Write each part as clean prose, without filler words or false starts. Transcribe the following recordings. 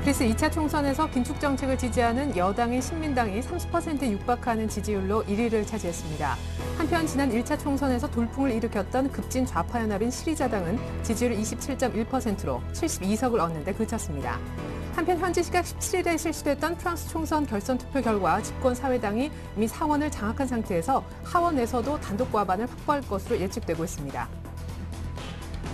그리스 2차 총선에서 긴축 정책을 지지하는 여당인 신민당이 30%에 육박하는 지지율로 1위를 차지했습니다. 한편 지난 1차 총선에서 돌풍을 일으켰던 급진 좌파 연합인 시리자당은 지지율 27.1%로 72석을 얻는 데 그쳤습니다. 한편 현지 시각 17일에 실시됐던 프랑스 총선 결선 투표 결과 집권 사회당이 이미 상원을 장악한 상태에서 하원에서도 단독 과반을 확보할 것으로 예측되고 있습니다.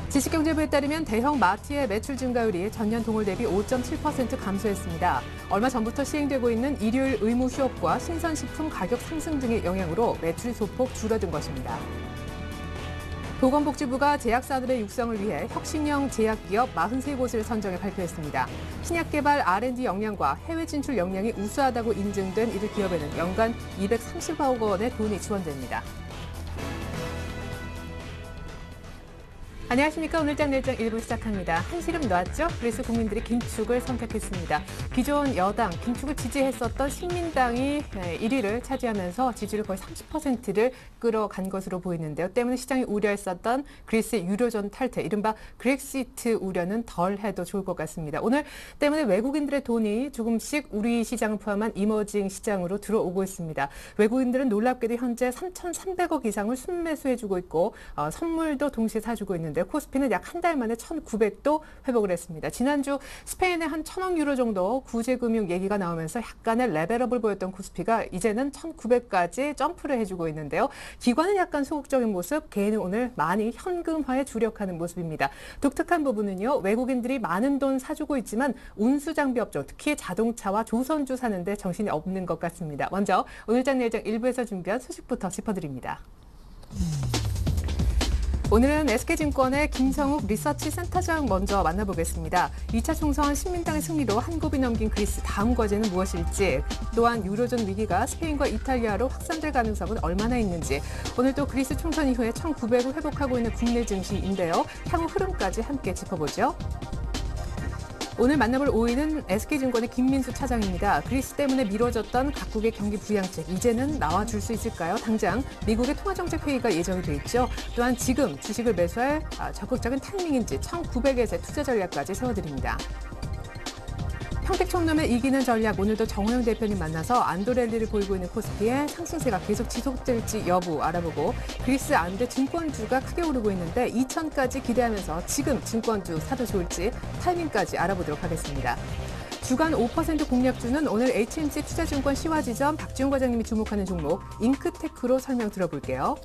지식경제부에 따르면 대형 마트의 매출 증가율이 전년 동월 대비 5.7% 감소했습니다. 얼마 전부터 시행되고 있는 일요일 의무 휴업과 신선식품 가격 상승 등의 영향으로 매출이 소폭 줄어든 것입니다. 보건복지부가 제약사들의 육성을 위해 혁신형 제약기업 43곳을 선정해 발표했습니다. 신약 개발 R&D 역량과 해외 진출 역량이 우수하다고 인증된 이들 기업에는 연간 230억 원의 돈이 지원됩니다. 안녕하십니까. 오늘장 내일장 1부 시작합니다. 한시름 놨죠? 그래서 국민들이 긴축을 선택했습니다. 기존 여당 긴축을 지지했었던 신민당이 1위를 차지하면서 지지율 거의 30%를 끌어간 것으로 보이는데요. 때문에 시장이 우려했었던 그리스 유로존 탈퇴, 이른바 그렉시트 우려는 덜 해도 좋을 것 같습니다. 오늘 때문에 외국인들의 돈이 조금씩 우리 시장을 포함한 이머징 시장으로 들어오고 있습니다. 외국인들은 놀랍게도 현재 3,300억 이상을 순매수해주고 있고 선물도 동시에 사주고 있는데 코스피는 약 한 달 만에 1,900도 회복을 했습니다. 지난주 스페인의 한 1,000억 유로 정도 구제금융 얘기가 나오면서 약간의 레벨업을 보였던 코스피가 이제는 1,900까지 점프를 해주고 있는데요. 기관은 약간 소극적인 모습, 개인은 오늘 많이 현금화에 주력하는 모습입니다. 독특한 부분은요. 외국인들이 많은 돈 사주고 있지만 운수장비 업종, 특히 자동차와 조선주 사는데 정신이 없는 것 같습니다. 먼저 오늘장 내일장 1부에서 준비한 소식부터 짚어드립니다. 오늘은 SK증권의 김성욱 리서치 센터장 먼저 만나보겠습니다. 2차 총선 신민당의 승리로 한 곱이 넘긴 그리스 다음 과제는 무엇일지, 또한 유로존 위기가 스페인과 이탈리아로 확산될 가능성은 얼마나 있는지, 오늘 또 그리스 총선 이후에 1,900을 회복하고 있는 국내 증시인데요. 향후 흐름까지 함께 짚어보죠. 오늘 만나볼 5위는 SK증권의 김민수 차장입니다. 그리스 때문에 미뤄졌던 각국의 경기 부양책, 이제는 나와줄 수 있을까요? 당장 미국의 통화정책회의가 예정이 돼 있죠. 또한 지금 주식을 매수할 적극적인 타이밍인지 1,900에서 투자 전략까지 세워드립니다. 평택청렴에 이기는 전략, 오늘도 정호영 대표님 만나서 안도랠리를 보이고 있는 코스피의 상승세가 계속 지속될지 여부 알아보고, 그리스 안대 증권주가 크게 오르고 있는데 2,000까지 기대하면서 지금 증권주 사도 좋을지 타이밍까지 알아보도록 하겠습니다. 주간 5% 공략주는 오늘 HMC 투자증권 시화지점 박지훈 과장님이 주목하는 종목 잉크테크로 설명 들어볼게요.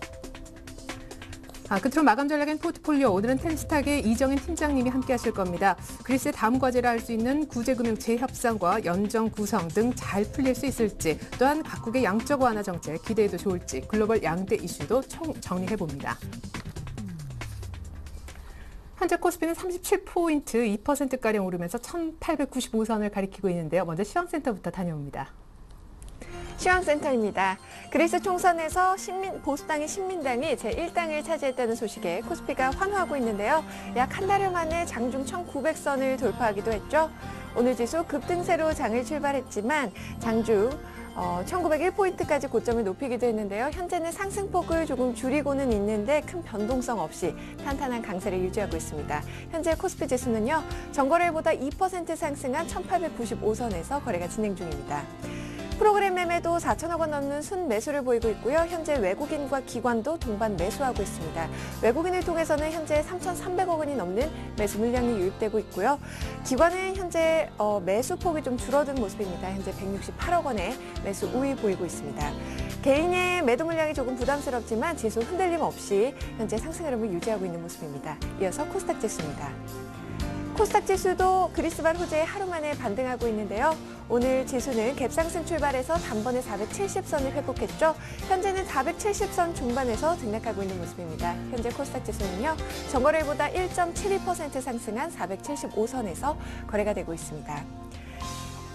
끝으로 마감 전략인 포트폴리오, 오늘은 텐스탁의 이정인 팀장님이 함께 하실 겁니다. 그리스의 다음 과제를 할 수 있는 구제금융 재협상과 연정 구성 등 잘 풀릴 수 있을지, 또한 각국의 양적 완화 정책 기대해도 좋을지, 글로벌 양대 이슈도 총 정리해봅니다. 현재 코스피는 37포인트 2%가량 오르면서 1,895선을 가리키고 있는데요. 먼저 시황센터부터 다녀옵니다. 시황센터입니다. 그리스 총선에서 보수당인 신민당이 제1당을 차지했다는 소식에 코스피가 환호하고 있는데요. 약 한 달여 만에 장중 1,900선을 돌파하기도 했죠. 오늘 지수 급등세로 장을 출발했지만 장중 1,901포인트까지 고점을 높이기도 했는데요. 현재는 상승폭을 조금 줄이고는 있는데 큰 변동성 없이 탄탄한 강세를 유지하고 있습니다. 현재 코스피 지수는요, 전거래일보다 2% 상승한 1,895선에서 거래가 진행 중입니다. 프로그램 매매도 4천억 원 넘는 순매수를 보이고 있고요. 현재 외국인과 기관도 동반 매수하고 있습니다. 외국인을 통해서는 현재 3,300억 원이 넘는 매수 물량이 유입되고 있고요. 기관은 현재 매수폭이 좀 줄어든 모습입니다. 현재 168억 원의 매수 우위 보이고 있습니다. 개인의 매도 물량이 조금 부담스럽지만 지수 흔들림 없이 현재 상승 흐름을 유지하고 있는 모습입니다. 이어서 코스닥 지수입니다. 코스닥 지수도 그리스발 호재에 하루 만에 반등하고 있는데요. 오늘 지수는 갭상승 출발해서 단번에 470선을 회복했죠. 현재는 470선 중반에서 등락하고 있는 모습입니다. 현재 코스닥 지수는요, 전거래일보다 1.72% 상승한 475선에서 거래가 되고 있습니다.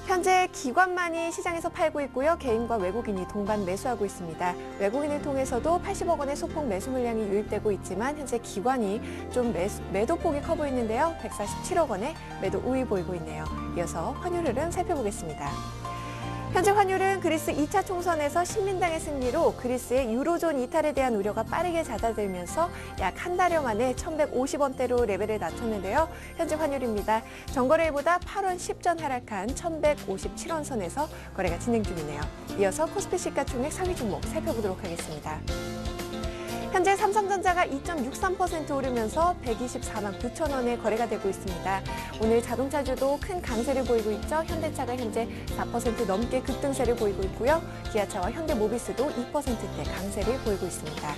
현재 기관만이 시장에서 팔고 있고요. 개인과 외국인이 동반 매수하고 있습니다. 외국인을 통해서도 80억 원의 소폭 매수 물량이 유입되고 있지만 현재 기관이 좀 매도폭이 커 보이는데요. 147억 원의 매도 우위 보이고 있네요. 이어서 환율 흐름 살펴보겠습니다. 현재 환율은 그리스 2차 총선에서 신민당의 승리로 그리스의 유로존 이탈에 대한 우려가 빠르게 잦아들면서 약 한 달여 만에 1,150원대로 레벨을 낮췄는데요. 현재 환율입니다. 전거래일보다 8원 10전 하락한 1,157원 선에서 거래가 진행 중이네요. 이어서 코스피 시가총액 상위 종목 살펴보도록 하겠습니다. 현재 삼성전자가 2.63% 오르면서 124만 9천 원에 거래가 되고 있습니다. 오늘 자동차주도 큰 강세를 보이고 있죠. 현대차가 현재 4% 넘게 급등세를 보이고 있고요. 기아차와 현대모비스도 2%대 강세를 보이고 있습니다.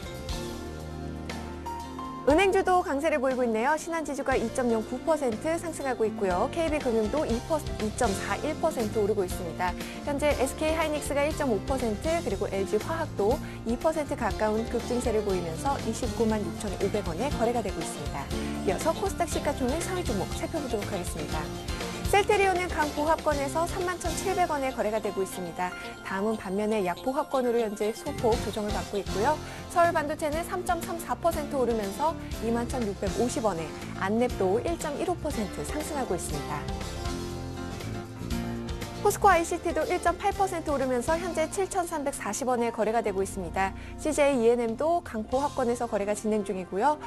은행주도 강세를 보이고 있네요. 신한지주가 2.09% 상승하고 있고요. KB금융도 2.41% 오르고 있습니다. 현재 SK하이닉스가 1.5% 그리고 LG화학도 2% 가까운 급증세를 보이면서 29만 6,500원에 거래가 되고 있습니다. 이어서 코스닥 시가총액 상위 종목 살펴보도록 하겠습니다. 셀테리온은 강보합권에서 31,700원에 거래가 되고 있습니다. 다음은 반면에 약보합권으로 현재 소폭 조정을 받고 있고요. 서울반도체는 3.34% 오르면서 21,650원에 안랩도 1.15% 상승하고 있습니다. 포스코 ICT도 1.8% 오르면서 현재 7,340원에 거래가 되고 있습니다. CJ ENM도 강보합권에서 거래가 진행 중이고요.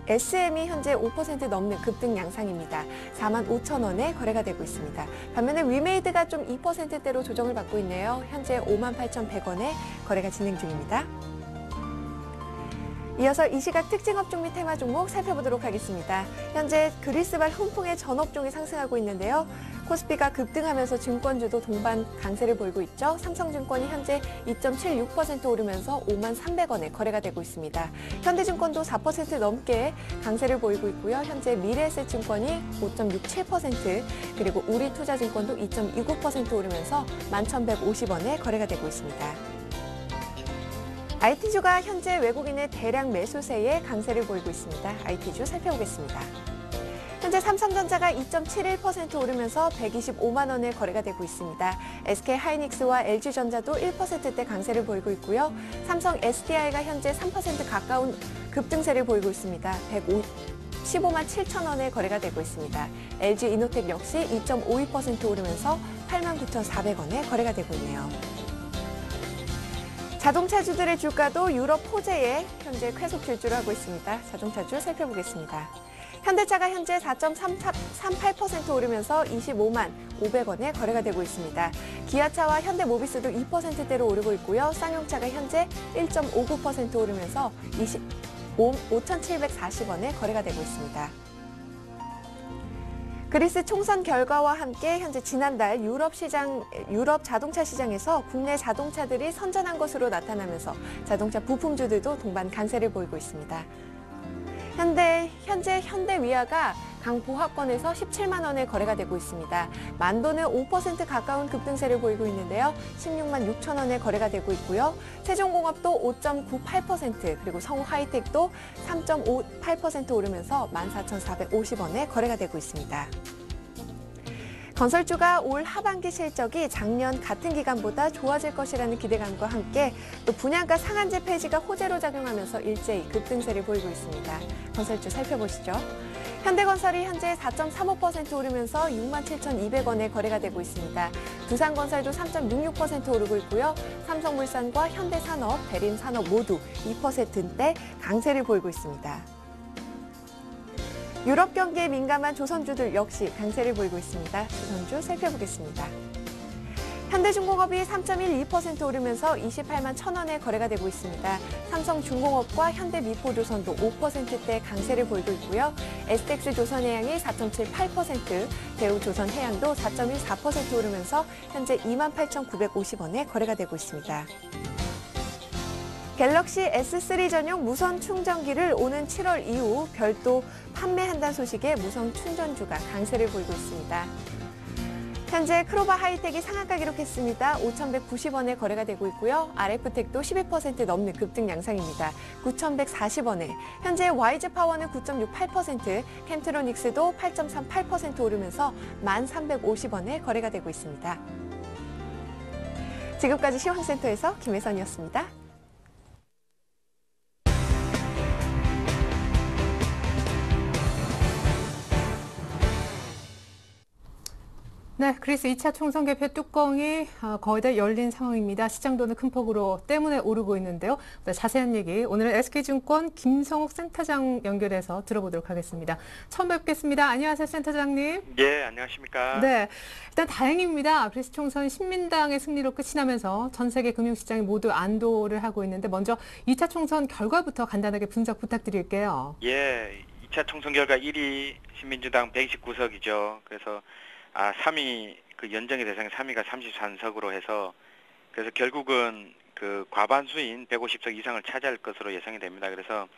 SM이 현재 5% 넘는 급등 양상입니다. 45,000원에 거래가 되고 있습니다. 반면에 위메이드가 좀 2%대로 조정을 받고 있네요. 현재 58,100원에 거래가 진행 중입니다. 이어서 이 시각 특징 업종 및 테마 종목 살펴보도록 하겠습니다. 현재 그리스발 훈풍의 전 업종이 상승하고 있는데요. 코스피가 급등하면서 증권주도 동반 강세를 보이고 있죠. 삼성증권이 현재 2.76% 오르면서 5만 300원에 거래가 되고 있습니다. 현대증권도 4% 넘게 강세를 보이고 있고요. 현재 미래에셋증권이 5.67% 그리고 우리투자증권도 2.29% 오르면서 11,150원에 거래가 되고 있습니다. IT주가 현재 외국인의 대량 매수세에 강세를 보이고 있습니다. IT주 살펴보겠습니다. 현재 삼성전자가 2.71% 오르면서 125만 원에 거래가 되고 있습니다. SK하이닉스와 LG전자도 1%대 강세를 보이고 있고요. 삼성 SDI가 현재 3% 가까운 급등세를 보이고 있습니다. 115만 7천 원에 거래가 되고 있습니다. LG이노텍 역시 2.52% 오르면서 89,400원에 거래가 되고 있네요. 자동차주들의 주가도 유럽 호재에 현재 쾌속 질주를 하고 있습니다. 자동차주 살펴보겠습니다. 현대차가 현재 4.38% 오르면서 25만 500원에 거래가 되고 있습니다. 기아차와 현대모비스도 2%대로 오르고 있고요. 쌍용차가 현재 1.59% 오르면서 5,740원에 거래가 되고 있습니다. 그리스 총선 결과와 함께 현재 지난달 유럽 자동차 시장에서 국내 자동차들이 선전한 것으로 나타나면서 자동차 부품주들도 동반 강세를 보이고 있습니다. 현재 현대위아가 강보합권에서 17만 원에 거래가 되고 있습니다. 만도는 5% 가까운 급등세를 보이고 있는데요. 16만 6천 원에 거래가 되고 있고요. 세종공업도 5.98% 그리고 성우하이텍도 3.58% 오르면서 14,450원에 거래가 되고 있습니다. 건설주가 올 하반기 실적이 작년 같은 기간보다 좋아질 것이라는 기대감과 함께 또 분양가 상한제 폐지가 호재로 작용하면서 일제히 급등세를 보이고 있습니다. 건설주 살펴보시죠. 현대건설이 현재 4.35% 오르면서 67,200원에 거래가 되고 있습니다. 두산건설도 3.66% 오르고 있고요. 삼성물산과 현대산업, 대림산업 모두 2%대 강세를 보이고 있습니다. 유럽 경기에 민감한 조선주들 역시 강세를 보이고 있습니다. 조선주 살펴보겠습니다. 현대중공업이 3.12% 오르면서 28만 1,000원에 거래가 되고 있습니다. 삼성중공업과 현대미포조선도 5%대 강세를 보이고 있고요. STX조선해양이 4.78%, 대우조선해양도 4.14% 오르면서 현재 28,950원에 거래가 되고 있습니다. 갤럭시 S3 전용 무선 충전기를 오는 7월 이후 별도 판매한다는 소식에 무선 충전주가 강세를 보이고 있습니다. 현재 크로바 하이텍이 상한가 기록했습니다. 5,190원에 거래가 되고 있고요. RF텍도 12% 넘는 급등 양상입니다. 9,140원에. 현재 YG파워는 9.68%, 캠트로닉스도 8.38% 오르면서 1,350원에 거래가 되고 있습니다. 지금까지 시황센터에서 김혜선이었습니다. 네, 그래서 2차 총선 개표 뚜껑이 거의 다 열린 상황입니다. 시장도는 큰 폭으로 때문에 오르고 있는데요. 네, 자세한 얘기 오늘은 SK증권 김성욱 센터장 연결해서 들어보도록 하겠습니다. 처음 뵙겠습니다. 안녕하세요, 센터장님. 예, 안녕하십니까. 네, 일단 다행입니다. 그래서 총선 신민당의 승리로 끝이 나면서 전 세계 금융시장이 모두 안도를 하고 있는데 먼저 2차 총선 결과부터 간단하게 분석 부탁드릴게요. 예, 2차 총선 결과 1위 신민주당 129석이죠. 그래서 3위 그 연정의 대상의 3위가 33석으로 해서 그래서 결국은 그 과반수인 150석 이상을 차지할 것으로 예상이 됩니다. 그래서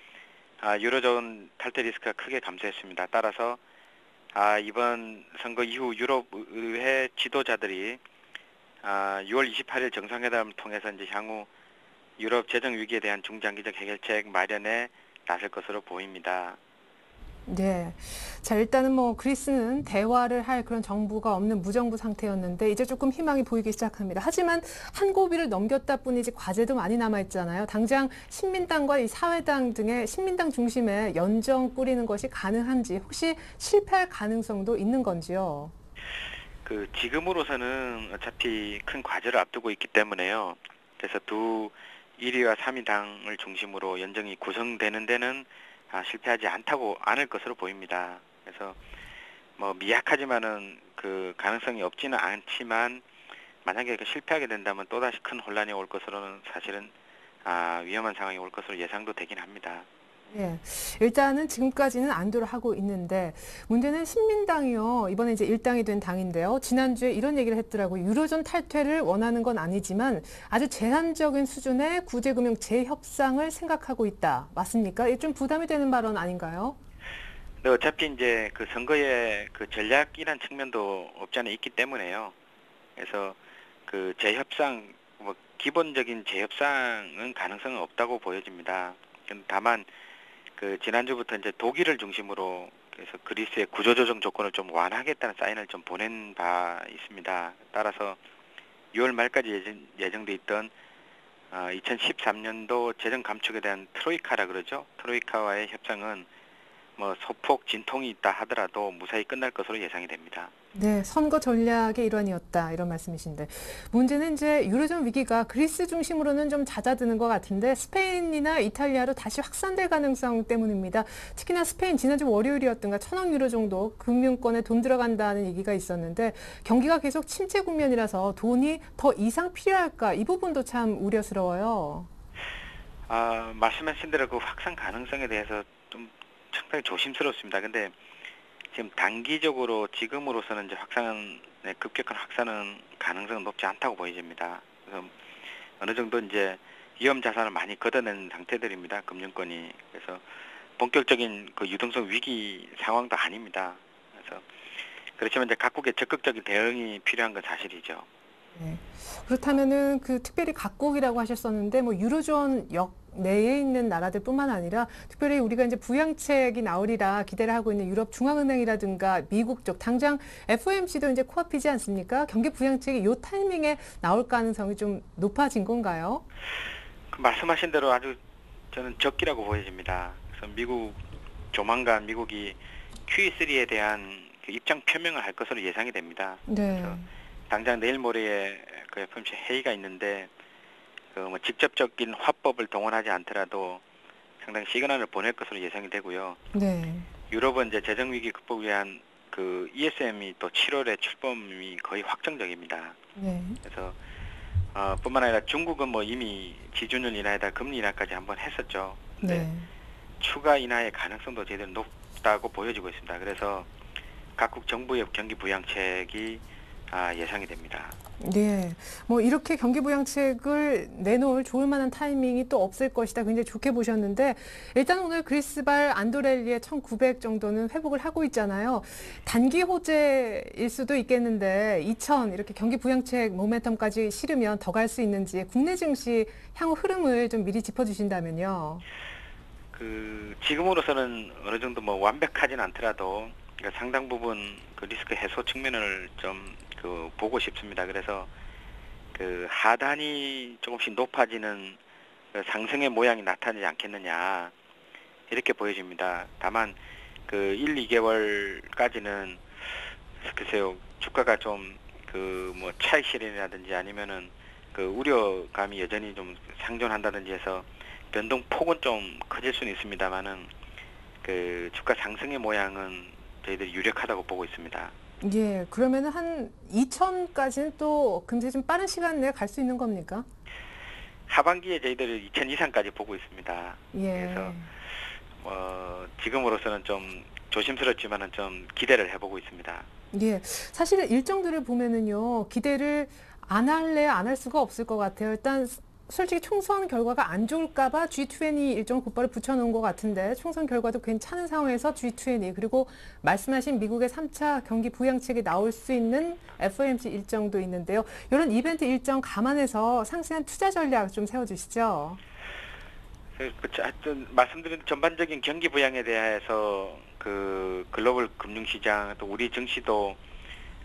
유로존 탈퇴 리스크가 크게 감소했습니다. 따라서 이번 선거 이후 유럽 의회 지도자들이 6월 28일 정상회담을 통해서 이제 향후 유럽 재정 위기에 대한 중장기적 해결책 마련에 나설 것으로 보입니다. 네. 자, 일단은 그리스는 대화를 할 그런 정부가 없는 무정부 상태였는데 이제 조금 희망이 보이기 시작합니다. 하지만 한 고비를 넘겼다 뿐이지 과제도 많이 남아있잖아요. 당장 신민당과 이 사회당 등의 신민당 중심의 연정 꾸리는 것이 가능한지 혹시 실패할 가능성도 있는 건지요? 그 지금으로서는 어차피 큰 과제를 앞두고 있기 때문에요. 그래서 1위와 3위 당을 중심으로 연정이 구성되는 데는 실패하지 않을 것으로 보입니다. 그래서 미약하지만은 그 가능성이 없지는 않지만 만약에 실패하게 된다면 또다시 큰 혼란이 올 것으로는 사실은 위험한 상황이 올 것으로 예상도 되긴 합니다. 예, 일단은 지금까지는 안도를 하고 있는데 문제는 신민당이요. 이번에 이제 일당이 된 당인데요. 지난주에 이런 얘기를 했더라고요. 유로존 탈퇴를 원하는 건 아니지만 아주 제한적인 수준의 구제금융 재협상을 생각하고 있다. 맞습니까? 이게 좀 부담이 되는 발언 아닌가요? 근데 어차피 이제 그 선거에 그 전략이란 측면도 없지 않아 있기 때문에요. 그래서 그 재협상 기본적인 재협상은 가능성은 없다고 보여집니다. 다만 그 지난주부터 이제 독일을 중심으로 그래서 그리스의 구조조정 조건을 좀 완화하겠다는 사인을 좀 보낸 바 있습니다. 따라서 6월 말까지 예정돼 있던 2013년도 재정 감축에 대한 트로이카라 그러죠. 트로이카와의 협상은 소폭 진통이 있다 하더라도 무사히 끝날 것으로 예상이 됩니다. 네, 선거 전략의 일환이었다 이런 말씀이신데 문제는 이제 유로존 위기가 그리스 중심으로는 좀 잦아드는 것 같은데 스페인이나 이탈리아로 다시 확산될 가능성 때문입니다. 특히나 스페인 지난주 월요일이었던가 1,000억 유로 정도 금융권에 돈 들어간다는 얘기가 있었는데 경기가 계속 침체 국면이라서 돈이 더 이상 필요할까 이 부분도 참 우려스러워요. 말씀하신 대로 그 확산 가능성에 대해서 좀 상당히 조심스럽습니다. 근데 지금 단기적으로 지금으로서는 이제 급격한 확산은 가능성은 높지 않다고 보여집니다. 그래서 어느 정도 이제 위험 자산을 많이 걷어낸 상태들입니다. 금융권이. 그래서 본격적인 그 유동성 위기 상황도 아닙니다. 그래서 그렇지만 이제 각국의 적극적인 대응이 필요한 건 사실이죠. 네. 그렇다면은 그 특별히 각국이라고 하셨었는데 유로존 역 내에 있는 나라들뿐만 아니라 특별히 우리가 이제 부양책이 나오리라 기대를 하고 있는 유럽 중앙은행이라든가 미국 쪽 당장 FOMC도 이제 코앞이지 않습니까? 경기 부양책이 이 타이밍에 나올 가능성이 좀 높아진 건가요? 그 말씀하신 대로 아주 저는 적기라고 보여집니다. 그래서 조만간 미국이 QE3에 대한 그 입장 표명을 할 것으로 예상이 됩니다. 네. 그래서 당장 내일 모레에 그 FOMC 회의가 있는데 직접적인 화법을 동원하지 않더라도 상당히 시그널을 보낼 것으로 예상이 되고요. 네. 유럽은 이제 재정 위기 극복을 위한 그 ESM이 또 7월에 출범이 거의 확정적입니다. 네. 그래서 뿐만 아니라 중국은 이미 지준율 인하에다 금리 인하까지 한번 했었죠. 네. 추가 인하의 가능성도 제대로 높다고 보여지고 있습니다. 그래서 각국 정부의 경기 부양책이 예상이 됩니다. 네. 이렇게 경기 부양책을 내놓을 좋을 만한 타이밍이 또 없을 것이다. 굉장히 좋게 보셨는데 일단 오늘 그리스발 안도렐리의 1,900 정도는 회복을 하고 있잖아요. 단기 호재일 수도 있겠는데 2,000 이렇게 경기 부양책 모멘텀까지 실으면 더 갈 수 있는지 국내 증시 향후 흐름을 좀 미리 짚어주신다면요. 그 지금으로서는 어느 정도 완벽하진 않더라도 상당 부분 그 리스크 해소 측면을 좀 보고 싶습니다. 그래서 그 하단이 조금씩 높아지는 그 상승의 모양이 나타나지 않겠느냐 이렇게 보여집니다. 다만 그 1, 2개월까지는 글쎄요, 주가가 좀 그 뭐 차익 실현이라든지 아니면은 그 우려감이 여전히 좀 상존한다든지 해서 변동 폭은 좀 커질 수는 있습니다만은 그 주가 상승의 모양은 저희들이 유력하다고 보고 있습니다. 예, 그러면은 한 2천까지는 또 굉장히 좀 빠른 시간 내에 갈 수 있는 겁니까? 하반기에 저희들 2천 이상까지 보고 있습니다. 예. 그래서 지금으로서는 좀 조심스럽지만은 좀 기대를 해보고 있습니다. 예, 사실은 일정들을 보면은요, 기대를 안 할래야 안 할 수가 없을 것 같아요. 일단 솔직히 총선 결과가 안 좋을까 봐 G20 일정 곧바로 붙여놓은 것 같은데 총선 결과도 괜찮은 상황에서 G20 그리고 말씀하신 미국의 3차 경기 부양책이 나올 수 있는 FOMC 일정도 있는데요. 이런 이벤트 일정 감안해서 상세한 투자 전략 좀 세워주시죠. 하여튼 말씀드린 전반적인 경기 부양에 대해서 그 글로벌 금융시장 또 우리 증시도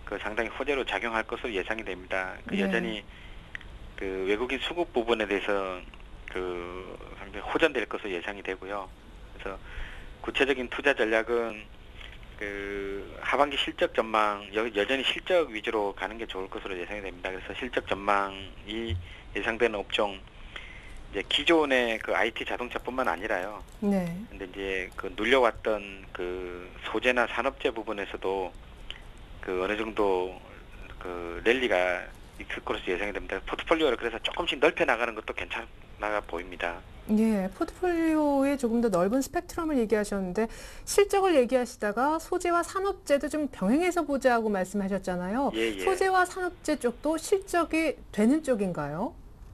그 상당히 호재로 작용할 것으로 예상이 됩니다. 그 네. 여전히 그 외국인 수급 부분에 대해서 그 상당히 호전될 것으로 예상이 되고요. 그래서 구체적인 투자 전략은 그 하반기 실적 전망 여전히 실적 위주로 가는 게 좋을 것으로 예상이 됩니다. 그래서 실적 전망이 예상되는 업종 이제 기존의 그 IT 자동차뿐만 아니라요. 네. 근데 이제 그 눌려왔던 그 소재나 산업재 부분에서도 그 어느 정도 그 랠리가 있을 것으로 예상이 됩니다. 포트폴리오를 그래서 조금씩 넓혀 나가는 것도 괜찮아 보입니다. 예, 포트폴리오의 조금 더 넓은 스펙트럼을 얘기하셨는데 실적을 얘기하시다가 소재와 산업재도 좀 병행해서 보자고 말씀하셨잖아요. 예. 소재와 산업재 쪽도 실적이 되는 쪽인가요?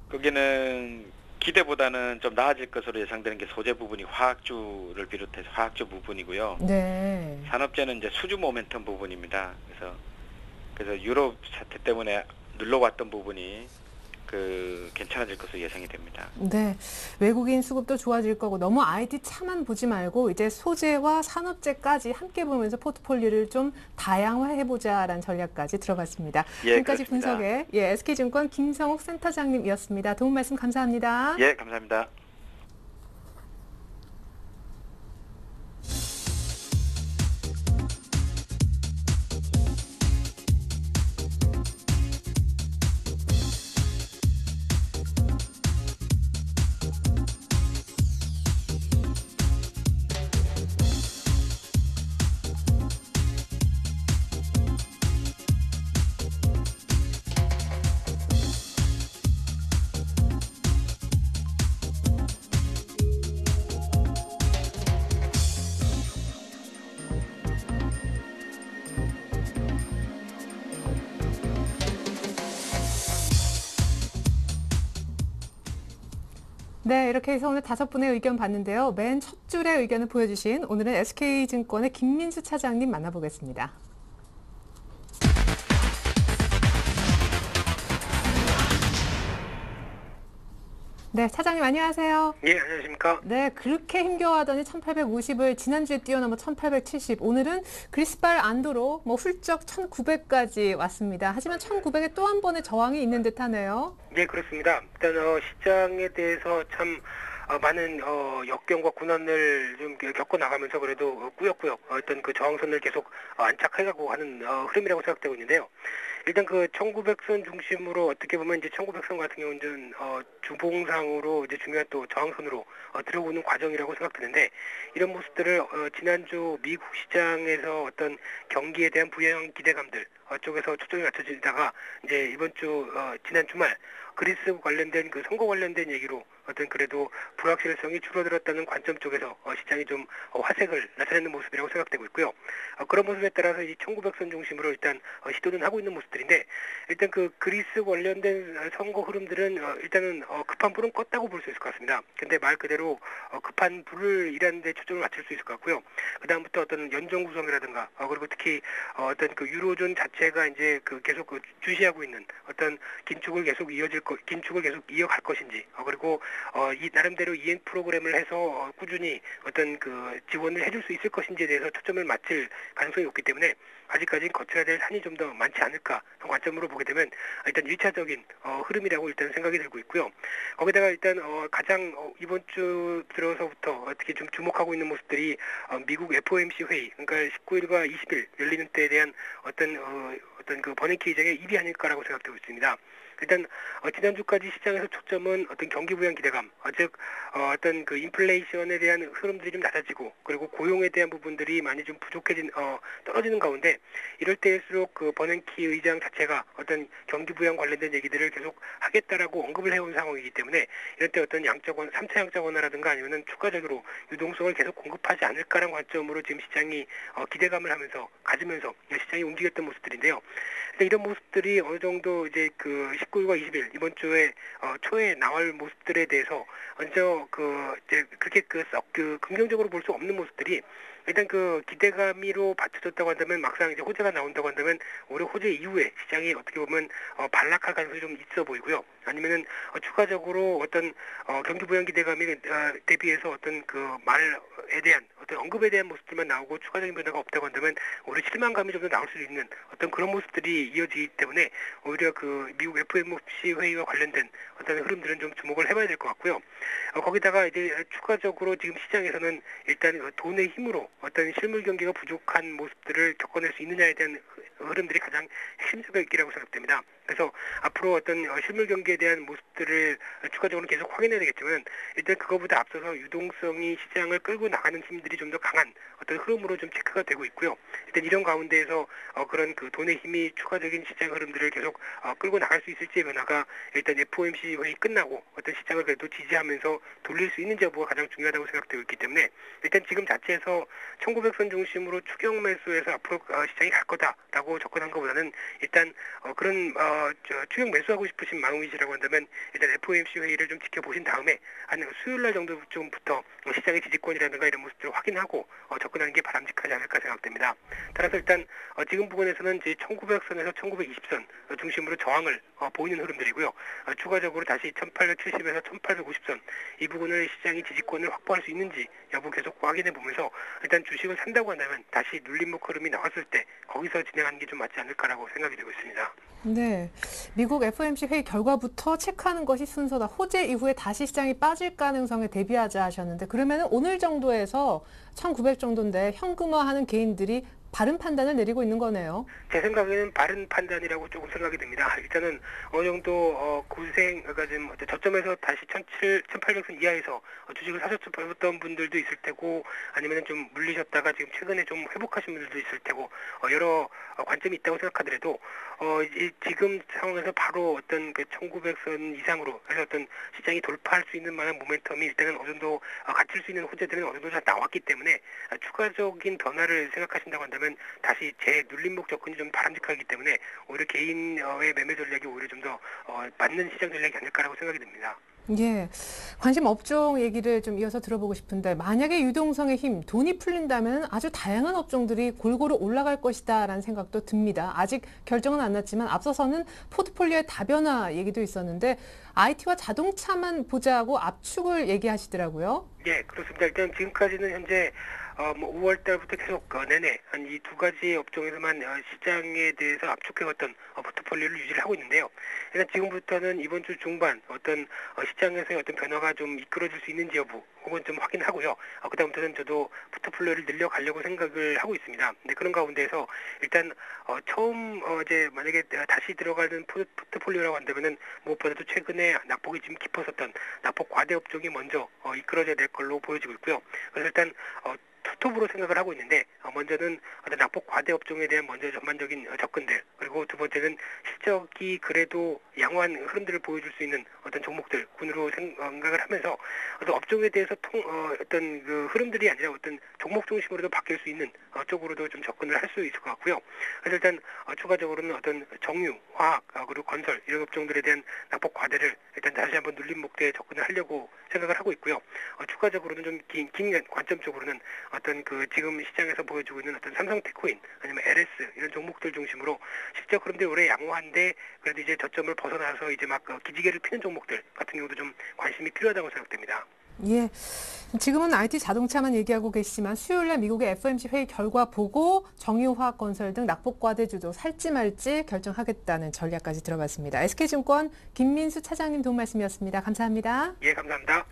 거기는 기대보다는 좀 나아질 것으로 예상되는 게 소재 부분이 화학주를 비롯해서 화학주 부분이고요. 네. 산업재는 이제 수주 모멘텀 부분입니다. 그래서 유럽 사태 때문에 눌러왔던 부분이 그 괜찮아질 것으로 예상이 됩니다. 네. 외국인 수급도 좋아질 거고 너무 IT 차만 보지 말고 이제 소재와 산업재까지 함께 보면서 포트폴리오를 좀 다양화해보자라는 전략까지 들어갔습니다. 예, 지금까지 그렇습니다. 분석에 SK증권 김성욱 센터장님이었습니다. 도움 말씀 감사합니다. 예, 감사합니다. 네, 이렇게 해서 오늘 5분의 의견 봤는데요. 맨 첫 줄의 의견을 보여주신 오늘은 SK증권의 김민수 차장님 만나보겠습니다. 네, 차장님 안녕하세요. 예, 안녕하십니까. 네, 그렇게 힘겨워하더니 1850을 지난주에 뛰어넘어 1870. 오늘은 그리스발 안도로 훌쩍 1900까지 왔습니다. 하지만 1900에 또 한 번의 저항이 있는 듯하네요. 예, 그렇습니다. 일단 시장에 대해서 참 많은 역경과 고난을 좀 겪어 나가면서 그래도 꾸역꾸역 어떤 그 저항선을 계속 안착해가고 하는 흐름이라고 생각되고 있는데요. 일단 그 1900선 중심으로 어떻게 보면 이제 1900선 같은 경우는 주봉상으로 이제 중요한 또 저항선으로 들어오는 과정이라고 생각되는데 이런 모습들을 지난주 미국 시장에서 어떤 경기에 대한 부양 기대감들 쪽에서 초점이 맞춰지다가 이제 이번 주 지난 주말 그리스 관련된 그 선거 관련된 얘기로 어떤 그래도 불확실성이 줄어들었다는 관점 쪽에서 시장이 좀 화색을 나타내는 모습이라고 생각되고 있고요. 그런 모습에 따라서 이 1900선 중심으로 일단 시도는 하고 있는 모습들인데 일단 그 그리스 관련된 선거 흐름들은 일단은 급한 불은 껐다고 볼 수 있을 것 같습니다. 근데 말 그대로 급한 불을 일하는 데 초점을 맞출 수 있을 것 같고요. 그다음부터 어떤 연정 구성이라든가 그리고 특히 어떤 그 유로존 자체가 이제 그 계속 주시하고 있는 어떤 긴축을 계속 이어갈 것인지 그리고 이 나름대로 이행 프로그램을 해서 꾸준히 어떤 그 지원을 해줄 수 있을 것인지에 대해서 초점을 맞출 가능성이 높기 때문에 아직까지는 거쳐야 될 산이 좀 더 많지 않을까 하는 관점으로 보게 되면 일단 1차적인 흐름이라고 일단 생각이 들고 있고요. 거기다가 일단 가장 이번 주 들어서부터 특히 좀 주목하고 있는 모습들이 미국 FOMC 회의, 그러니까 19일과 20일 열리는 때에 대한 어떤 그 버냉키 의장의 일이 아닐까라고 생각되고 있습니다. 일단 지난주까지 시장에서 초점은 어떤 경기 부양 기대감, 즉 어떤 그 인플레이션에 대한 흐름들이 좀 낮아지고 그리고 고용에 대한 부분들이 많이 좀 떨어지는 가운데 이럴 때일수록 그 버냉키 의장 자체가 어떤 경기 부양 관련된 얘기들을 계속 하겠다라고 언급을 해온 상황이기 때문에 이럴 때 어떤 3차 양적 완화라든가 아니면은 추가적으로 유동성을 계속 공급하지 않을까라는 관점으로 지금 시장이 기대감을 가지면서 시장이 움직였던 모습들인데요. 이런 모습들이 어느 정도 이제 그 19일과 20일 이번 주에 초에 나올 모습들에 대해서 먼저 이제 그렇게 긍정적으로 볼 수 없는 모습들이 일단 그 기대감으로 받쳐졌다고 한다면 막상 이제 호재가 나온다고 한다면 오히려 호재 이후에 시장이 어떻게 보면 반락할 가능성이 좀 있어 보이고요. 아니면은 추가적으로 어떤 경기 부양 기대감이 대비해서 어떤 그 말에 대한 어떤 언급에 대한 모습들만 나오고 추가적인 변화가 없다고 한다면 오히려 실망감이 좀 더 나올 수 있는 어떤 그런 모습들이 이어지기 때문에 오히려 그 미국 FOMC 회의와 관련된 어떤 흐름들은 좀 주목을 해봐야 될 것 같고요. 거기다가 이제 추가적으로 지금 시장에서는 일단 돈의 힘으로 어떤 실물 경기가 부족한 모습들을 겪어낼 수 있느냐에 대한 흐름들이 가장 핵심적이라고 생각됩니다. 그래서 앞으로 어떤 실물 경기에 대한 모습들을 추가적으로 계속 확인해야 되겠지만 일단 그거보다 앞서서 유동성이 시장을 끌고 나가는 힘들이 좀 더 강한 어떤 흐름으로 좀 체크가 되고 있고요. 일단 이런 가운데에서 그런 그 돈의 힘이 추가적인 시장 흐름들을 계속 끌고 나갈 수 있을지의 변화가 일단 FOMC 회의 끝나고 어떤 시장을 그래도 지지하면서 돌릴 수 있는지 여부가 가장 중요하다고 생각되고 있기 때문에 일단 지금 자체에서 1900선 중심으로 추경 매수해서 앞으로 시장이 갈 거다라고 접근한 것보다는 일단 그런 추경 매수하고 싶으신 마음이시라고 한다면 일단 FOMC 회의를 좀 지켜보신 다음에 한 수요일 날 정도쯤부터 시장의 지지권이라든가 이런 모습들을 확인하고 접근하는 게 바람직하지 않을까 생각됩니다. 따라서 일단 지금 부분에서는 이제 1900선에서 1920선 중심으로 저항을 보이는 흐름들이고요. 추가적으로 다시 1870에서 1850선 이 부분을 시장이 지지권을 확보할 수 있는지 여부 계속 확인해 보면서 일단 주식을 산다고 한다면 다시 눌림목 흐름이 나왔을 때 거기서 진행하는 게 좀 맞지 않을까라고 생각이 되고 있습니다. 네, 미국 FOMC 회의 결과부터 체크하는 것이 순서다. 호재 이후에 다시 시장이 빠질 가능성에 대비하자 하셨는데 그러면 오늘 정도에서 1,900 정도인데 현금화하는 개인들이 바른 판단을 내리고 있는 거네요. 제 생각에는 바른 판단이라고 조금 생각이 듭니다. 일단은 어느 정도 그러니까 지금 저점에서 다시 1800선 이하에서 주식을 사셨던 분들도 있을 테고 아니면 좀 물리셨다가 지금 최근에 좀 회복하신 분들도 있을 테고 여러 관점이 있다고 생각하더라도 지금 상황에서 바로 어떤 그 1900선 이상으로 해서 어떤 시장이 돌파할 수 있는 만한 모멘텀이 일단은 어느 정도 갖출 수 있는 호재들은 어느 정도 다 나왔기 때문에 추가적인 변화를 생각하신다고 한다면 다시 재눌림목 접근이 좀 바람직하기 때문에 오히려 개인의 매매 전략이 오히려 좀 더 맞는 시장 전략이 아닐까라고 생각이 듭니다. 예, 관심 업종 얘기를 좀 이어서 들어보고 싶은데 만약에 유동성의 힘, 돈이 풀린다면 아주 다양한 업종들이 골고루 올라갈 것이다라는 생각도 듭니다. 아직 결정은 안 났지만 앞서서는 포트폴리오의 다변화 얘기도 있었는데 IT와 자동차만 보자고 압축을 얘기하시더라고요. 예, 그렇습니다. 일단 지금까지는 현재 5월 달부터 계속 내내 한 이 두 가지 업종에서만 시장에 대해서 압축해왔던 포트폴리오를 유지를 하고 있는데요. 일단 지금부터는 이번 주 중반 어떤 시장에서의 어떤 변화가 좀 이끌어질 수 있는지 여부 혹은 좀 확인하고요. 그다음부터는 저도 포트폴리오를 늘려가려고 생각을 하고 있습니다. 근데 그런 가운데에서 일단 처음 이제 만약에 다시 들어가는 포트폴리오라고 한다면은 무엇보다도 최근에 낙폭이 좀 깊었었던 낙폭 과대 업종이 먼저 이끌어져야 될 걸로 보여지고 있고요. 그래서 일단 투톱으로 생각을 하고 있는데 먼저는 어떤 낙폭 과대 업종에 대한 먼저 전반적인 접근들 그리고 두 번째는 실적이 그래도 양호한 흐름들을 보여줄 수 있는 어떤 종목들 군으로 생각을 하면서 어떤 업종에 대해서 어떤 그 흐름들이 아니라 어떤 종목 중심으로도 바뀔 수 있는 쪽으로도 좀 접근을 할 수 있을 것 같고요. 그래서 일단 추가적으로는 어떤 정유, 화학 그리고 건설 이런 업종들에 대한 낙폭 과대를 일단 다시 한번 눌림 목대에 접근을 하려고 생각을 하고 있고요. 추가적으로는 좀 긴 관점 쪽으로는 어떤 어떤 그 지금 시장에서 보여주고 있는 어떤 삼성테크인 아니면 LS 이런 종목들 중심으로 실적 흐름들이 올해 양호한데 그래도 이제 저점을 벗어나서 이제 막 기지개를 피는 종목들 같은 경우도 좀 관심이 필요하다고 생각됩니다. 예. 지금은 IT 자동차만 얘기하고 계시지만 수요일날 미국의 FOMC 회의 결과 보고 정유화학건설 등 낙폭과대주도 살지 말지 결정하겠다는 전략까지 들어봤습니다. SK증권 김민수 차장님 도움 말씀이었습니다. 감사합니다. 예, 감사합니다.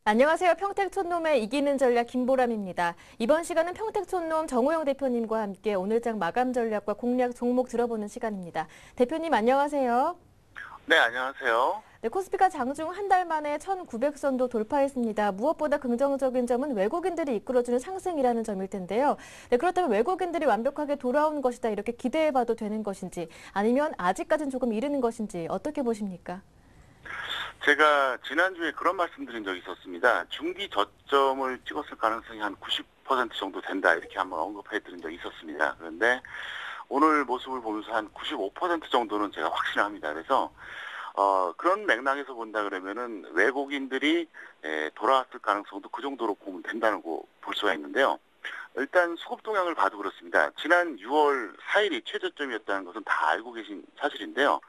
안녕하세요. 평택촌놈의 이기는 전략 김보람입니다. 이번 시간은 평택촌놈 정호영 대표님과 함께 오늘장 마감 전략과 공략 종목 들어보는 시간입니다. 대표님 안녕하세요. 네, 안녕하세요. 네, 코스피가 장중 한 달 만에 1900선도 돌파했습니다. 무엇보다 긍정적인 점은 외국인들이 이끌어주는 상승이라는 점일 텐데요. 네, 그렇다면 외국인들이 완벽하게 돌아온 것이다 이렇게 기대해봐도 되는 것인지 아니면 아직까지는 조금 이르는 것인지 어떻게 보십니까? 제가 지난주에 그런 말씀드린 적이 있었습니다. 중기 저점을 찍었을 가능성이 한 90% 정도 된다 이렇게 한번 언급해드린 적이 있었습니다. 그런데 오늘 모습을 보면서 한 95% 정도는 제가 확신합니다. 그래서 그런 맥락에서 본다 그러면은 외국인들이 돌아왔을 가능성도 그 정도로 보면 된다는 거 볼 수가 있는데요. 일단 수급 동향을 봐도 그렇습니다. 지난 6월 4일이 최저점이었다는 것은 다 알고 계신 사실인데요.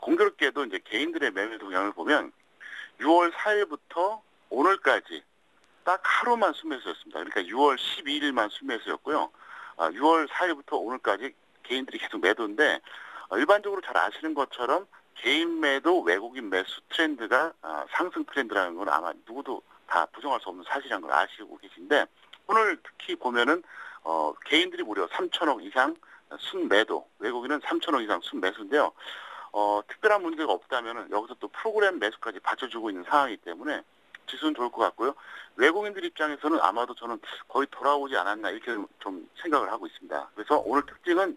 공교롭게도 이제 개인들의 매매 동향을 보면 6월 4일부터 오늘까지 딱 하루만 순매수였습니다. 그러니까 6월 12일만 순매수였고요. 6월 4일부터 오늘까지 개인들이 계속 매도인데 일반적으로 잘 아시는 것처럼 개인 매도, 외국인 매수 트렌드가 상승 트렌드라는 건 아마 누구도 다 부정할 수 없는 사실이라는 걸 아시고 계신데 오늘 특히 보면은 개인들이 무려 3천억 이상 순매도, 외국인은 3천억 이상 순매수인데요. 특별한 문제가 없다면은 여기서 또 프로그램 매수까지 받쳐주고 있는 상황이기 때문에 지수는 좋을 것 같고요. 외국인들 입장에서는 아마도 저는 거의 돌아오지 않았나 이렇게 좀 생각을 하고 있습니다. 그래서 오늘 특징은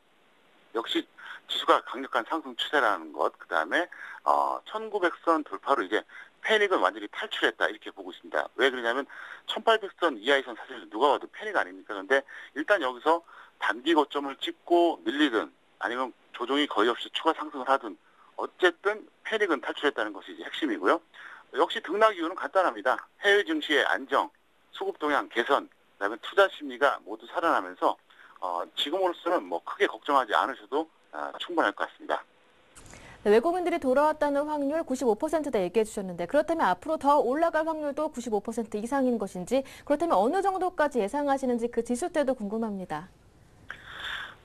역시 지수가 강력한 상승 추세라는 것, 그 다음에 1900선 돌파로 이제 패닉은 완전히 탈출했다 이렇게 보고 있습니다. 왜 그러냐면 1800선 이하의 선 사실 누가 봐도 패닉 아닙니까? 그런데 일단 여기서 단기 고점을 찍고 밀리든 아니면 조정이 거의 없이 추가 상승을 하든 어쨌든 패닉은 탈출했다는 것이 이제 핵심이고요. 역시 등락 이유는 간단합니다. 해외 증시의 안정, 수급 동향 개선, 그다음에 투자 심리가 모두 살아나면서 지금으로서는 뭐 크게 걱정하지 않으셔도 충분할 것 같습니다. 네, 외국인들이 돌아왔다는 확률 95%다 얘기해 주셨는데 그렇다면 앞으로 더 올라갈 확률도 95% 이상인 것인지 그렇다면 어느 정도까지 예상하시는지 그 지수대도 궁금합니다.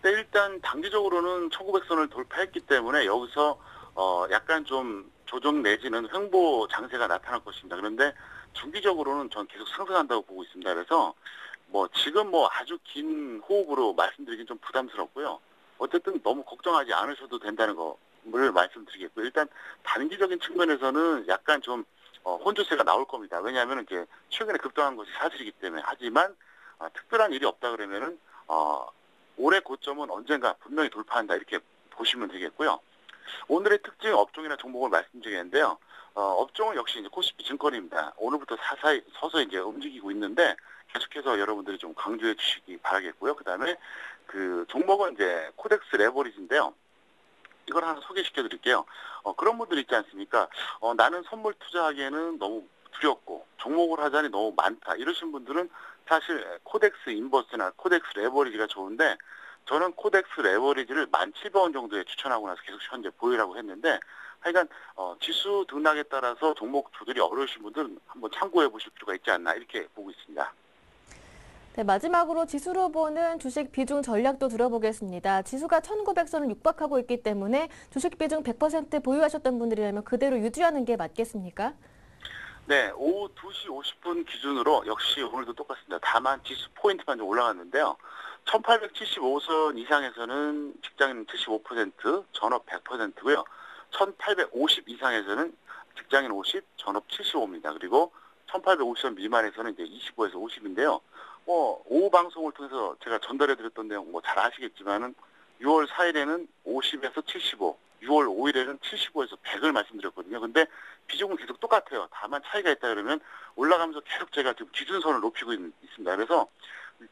네, 일단 단기적으로는 1900선을 돌파했기 때문에 여기서 약간 좀 조정 내지는 횡보 장세가 나타날 것입니다. 그런데 중기적으로는 전 계속 상승한다고 보고 있습니다. 그래서 지금 아주 긴 호흡으로 말씀드리긴 좀 부담스럽고요. 어쨌든 너무 걱정하지 않으셔도 된다는 거를 말씀드리겠고요. 일단 단기적인 측면에서는 약간 좀 혼조세가 나올 겁니다. 왜냐하면 이제 최근에 급등한 것이 사실이기 때문에. 하지만 특별한 일이 없다 그러면은 올해 고점은 언젠가 분명히 돌파한다 이렇게 보시면 되겠고요. 오늘의 특징 업종이나 종목을 말씀드리겠는데요. 업종은 역시 이제 코스피 증권입니다. 오늘부터 서서히 이제 움직이고 있는데 계속해서 여러분들이 좀 강조해 주시기 바라겠고요. 그다음에 그 종목은 이제 코덱스 레버리지인데요. 이걸 하나 소개시켜 드릴게요. 그런 분들 있지 않습니까? 나는 선물 투자하기에는 너무 두렵고 종목을 하자니 너무 많다. 이러신 분들은 사실 코덱스 인버스나 코덱스 레버리지가 좋은데 저는 코덱스 레버리지를 17,000원 정도에 추천하고 나서 계속 현재 보유라고 했는데 하여간 지수 등락에 따라서 종목 조절이 어려우신 분들은 한번 참고해 보실 필요가 있지 않나 이렇게 보고 있습니다. 네, 마지막으로 지수로 보는 주식 비중 전략도 들어보겠습니다. 지수가 1900선을 육박하고 있기 때문에 주식 비중 100% 보유하셨던 분들이라면 그대로 유지하는 게 맞겠습니까? 네, 오후 2시 50분 기준으로 역시 오늘도 똑같습니다. 다만 지수 포인트만 좀 올라갔는데요. 1875선 이상에서는 직장인 75%, 전업 100%고요. 1850 이상에서는 직장인 50, 전업 75입니다. 그리고 1850선 미만에서는 이제 25에서 50인데요. 오후 방송을 통해서 제가 전달해드렸던 내용 잘 아시겠지만은 6월 4일에는 50에서 75, 6월 5일에는 75에서 100을 말씀드렸거든요. 근데 비중은 계속 똑같아요. 다만 차이가 있다 그러면 올라가면서 계속 제가 지금 기준선을 높이고 있습니다. 그래서